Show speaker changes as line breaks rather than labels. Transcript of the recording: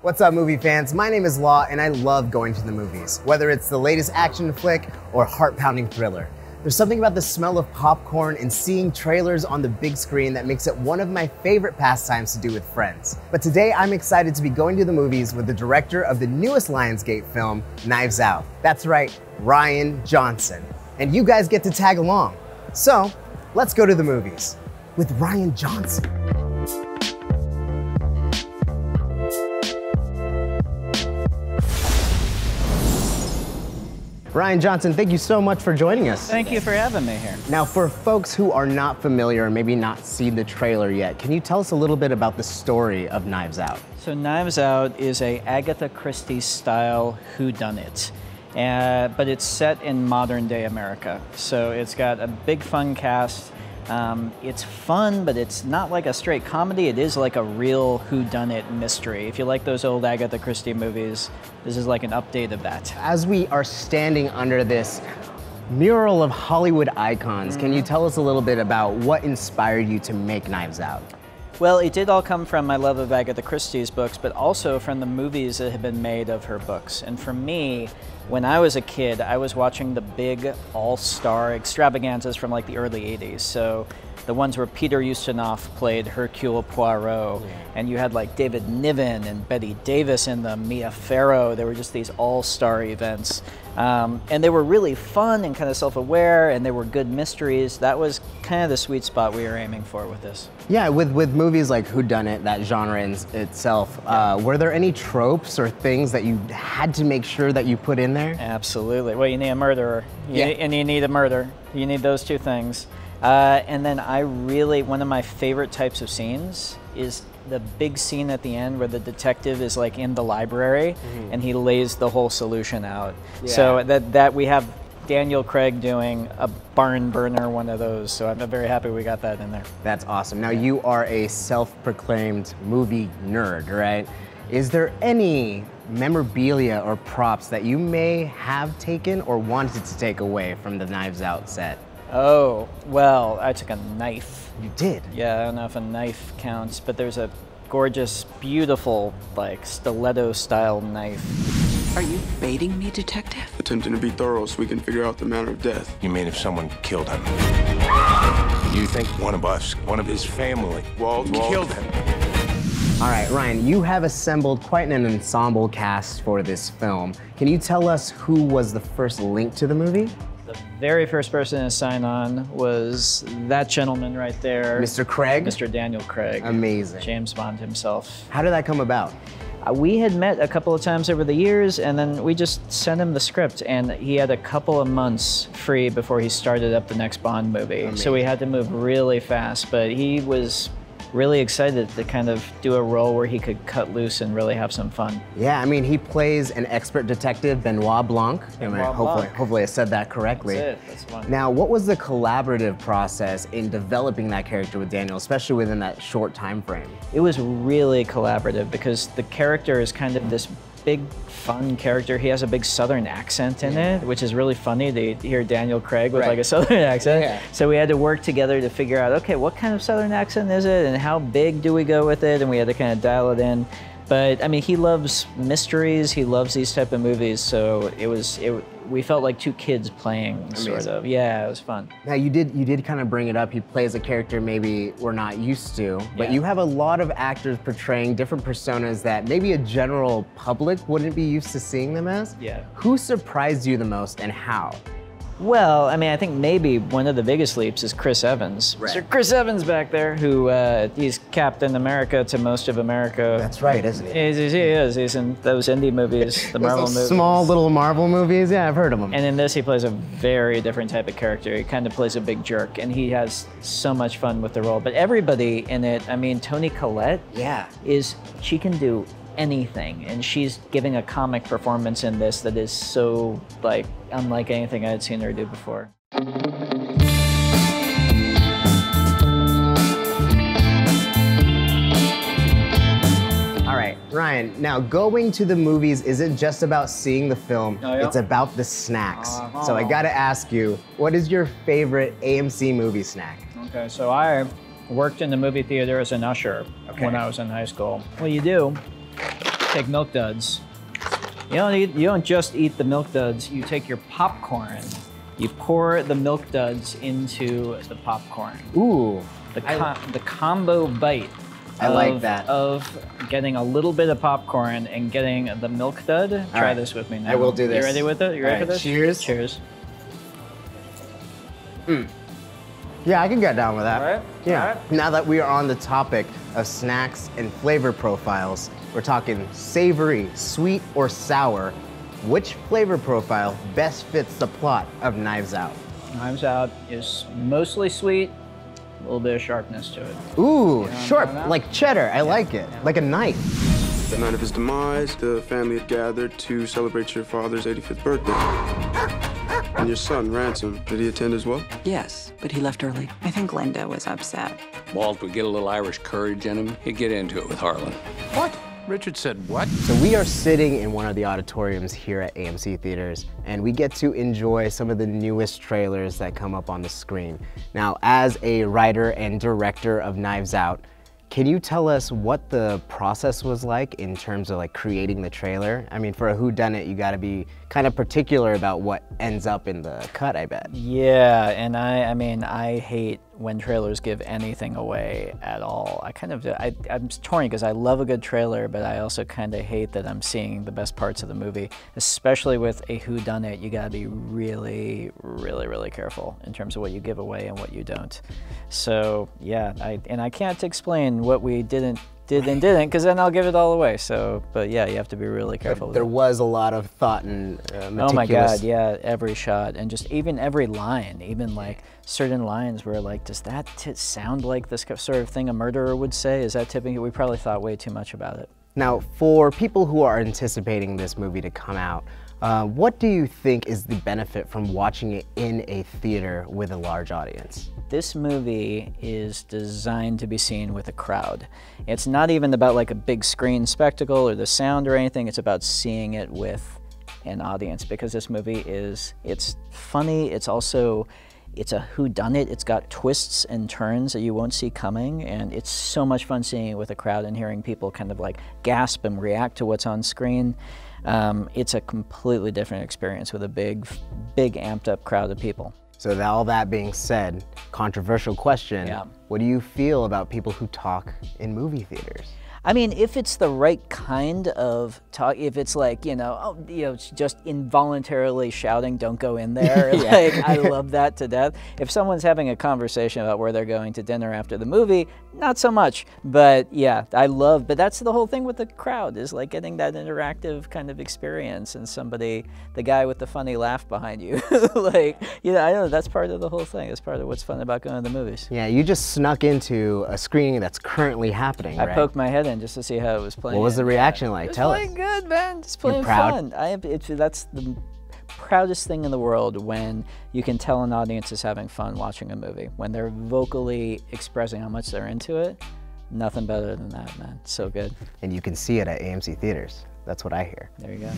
What's up, movie fans? My name is Law, and I love going to the movies. Whether it's the latest action flick or heart-pounding thriller. There's something about the smell of popcorn and seeing trailers on the big screen that makes it one of my favorite pastimes to do with friends. But today, I'm excited to be going to the movies with the director of the newest Lionsgate film, Knives Out. That's right, Rian Johnson. And you guys get to tag along. So, let's go to the movies with Rian Johnson. Rian Johnson, thank you so much for joining us.
Thank you for having me here.
Now, for folks who are not familiar or maybe not seen the trailer yet, can you tell us a little bit about the story of Knives Out?
So Knives Out is a Agatha Christie style whodunit, but it's set in modern day America. So it's got a big fun cast. It's fun, but it's not like a straight comedy. It is like a real whodunit mystery. If you like those old Agatha Christie movies, this is like an update of that.
As we are standing under this mural of Hollywood icons, can you tell us a little bit about what inspired you to make Knives Out?
Well, it did all come from my love of Agatha Christie's books, but also from the movies that have been made of her books. And for me, when I was a kid, I was watching the big all-star extravaganzas from like the early 80s. So the ones where Peter Ustinov played Hercule Poirot, and you had like David Niven and Bette Davis in them, Mia Farrow. They were just these all-star events. And they were really fun and kind of self-aware, and they were good mysteries. That was kind of the sweet spot we were aiming for with this.
Yeah, with movies like whodunit, that genre itself, were there any tropes or things that you had to make sure that you put in there?
Absolutely. Well, you need a murderer, and you need a murder. You need those two things. And then one of my favorite types of scenes is the big scene at the end where the detective is like in the library and he lays the whole solution out. Yeah. So that we have Daniel Craig doing a barn burner, one of those. So I'm very happy we got that in there.
That's awesome. Now you are a self-proclaimed movie nerd, right? Is there any memorabilia or props that you may have taken or wanted to take away from the Knives Out set?
Oh, well, I took a knife.
You did?
Yeah, I don't know if a knife counts, but there's a gorgeous, beautiful, like, stiletto-style knife.
Are you baiting me, detective?
Attempting to be thorough so we can figure out the manner of death.
You mean if someone killed him? You think one of us, one of his family, killed him?
All right, Rian, you have assembled quite an ensemble cast for this film. Can you tell us who was the first link to the movie?
The very first person to sign on was that gentleman right there.
Mr. Craig?
Mr. Daniel Craig.
Amazing.
James Bond himself.
How did that come about?
We had met a couple of times over the years, and then we just sent him the script, and he had a couple of months free before he started up the next Bond movie. Amazing. So we had to move really fast, but he was really excited to kind of do a role where he could cut loose and really have some fun.
Yeah, I mean, he plays an expert detective, Benoit Blanc. Hopefully I said that correctly.
That's it, that's fun.
Now, what was the collaborative process in developing that character with Daniel, especially within that short time frame?
It was really collaborative because the character is kind of this big, fun character. He has a big Southern accent in it, which is really funny to hear Daniel Craig with like a Southern accent. Yeah. So we had to work together to figure out, okay, what kind of Southern accent is it and how big do we go with it? And we had to kind of dial it in. But I mean, he loves mysteries. He loves these type of movies. So we felt like two kids playing, sort of. Yeah, it was fun.
Now you did kind of bring it up. He plays a character maybe we're not used to, but you have a lot of actors portraying different personas that maybe a general public wouldn't be used to seeing them as.
Yeah.
Who surprised you the most and how?
Well, I mean, I think maybe one of the biggest leaps is Chris Evans. Right. Mr. Chris Evans back there, who he's Captain America to most of America.
That's right, isn't he?
He is. He's in those indie movies, the Marvel movies.
Small little Marvel movies, yeah, I've heard of them.
And in this, he plays a very different type of character. He kind of plays a big jerk, and he has so much fun with the role. But everybody in it, I mean, Toni Collette, she can do anything, and she's giving a comic performance in this that is so like unlike anything I had seen her do before.
All right, Rian, now going to the movies isn't just about seeing the film, it's about the snacks. So I gotta ask you, what is your favorite AMC movie snack?
Okay, so I worked in the movie theater as an usher when I was in high school. What you do take Milk Duds. You don't just eat the Milk Duds. You take your popcorn. You pour the Milk Duds into the popcorn.
Ooh.
The combo bite.
I like that.
Of getting a little bit of popcorn and getting the Milk Dud. Try this with me now.
I will do this.
You ready with it? You ready for this?
Cheers.
Cheers.
Yeah, I can get down with that.
All right.
Yeah.
All right.
Now that we are on the topic of snacks and flavor profiles, we're talking savory, sweet, or sour. Which flavor profile best fits the plot of Knives Out?
Knives Out is mostly sweet, a little bit of sharpness to it.
Ooh, sharp, like cheddar. I like it.
Yeah.
Like a knife.
The night of his demise, the family had gathered to celebrate your father's 85th birthday. And your son, Ransom, did he attend as well?
Yes, but he left early.
I think Linda was upset.
Walt would get a little Irish courage in him. He'd get into it with Harlan.
What? Richard said what?
So we are sitting in one of the auditoriums here at AMC Theatres, and we get to enjoy some of the newest trailers that come up on the screen. Now, as a writer and director of Knives Out, can you tell us what the process was like in terms of like creating the trailer? I mean, for a whodunit, you gotta be kind of particular about what ends up in the cut, I bet.
Yeah, and I mean, I hate when trailers give anything away at all. I'm torn because I love a good trailer, but I also kind of hate that I'm seeing the best parts of the movie. Especially with a whodunit, you gotta be really, really, really careful in terms of what you give away and what you don't. So yeah, I can't explain what we did and didn't, because then I'll give it all away. So, but yeah, you have to be really careful.
There was a lot of thought and meticulous.
Oh my God, yeah, every shot and just even every line, even like certain lines where like, does that sound like this sort of thing a murderer would say? Is that tipping it? We probably thought way too much about it.
Now, for people who are anticipating this movie to come out, what do you think is the benefit from watching it in a theater with a large audience?
This movie is designed to be seen with a crowd. It's not even about like a big screen spectacle or the sound or anything. It's about seeing it with an audience, because this movie it's funny. It's a whodunit. It's got twists and turns that you won't see coming, and it's so much fun seeing it with a crowd and hearing people kind of like gasp and react to what's on screen. It's a completely different experience with a big amped up crowd of people.
So all that being said, controversial question, what do you feel about people who talk in movie theaters?
I mean, if it's the right kind of talk, if it's like, it's just involuntarily shouting, don't go in there, like, I love that to death. If someone's having a conversation about where they're going to dinner after the movie, not so much. But yeah, but that's the whole thing with the crowd, is like getting that interactive kind of experience, and the guy with the funny laugh behind you. Like, I don't know, that's part of the whole thing. It's part of what's fun about going to the movies.
Yeah, you just snuck into a screening that's currently happening, right?
I poked my head in just to see how it was playing.
What was the reaction like? Tell us.
It's playing good, man. It's playing fun. That's the proudest thing in the world, when you can tell an audience is having fun watching a movie. When they're vocally expressing how much they're into it, nothing better than that, man. It's so good.
And you can see it at AMC Theatres. That's what I hear.
There you go.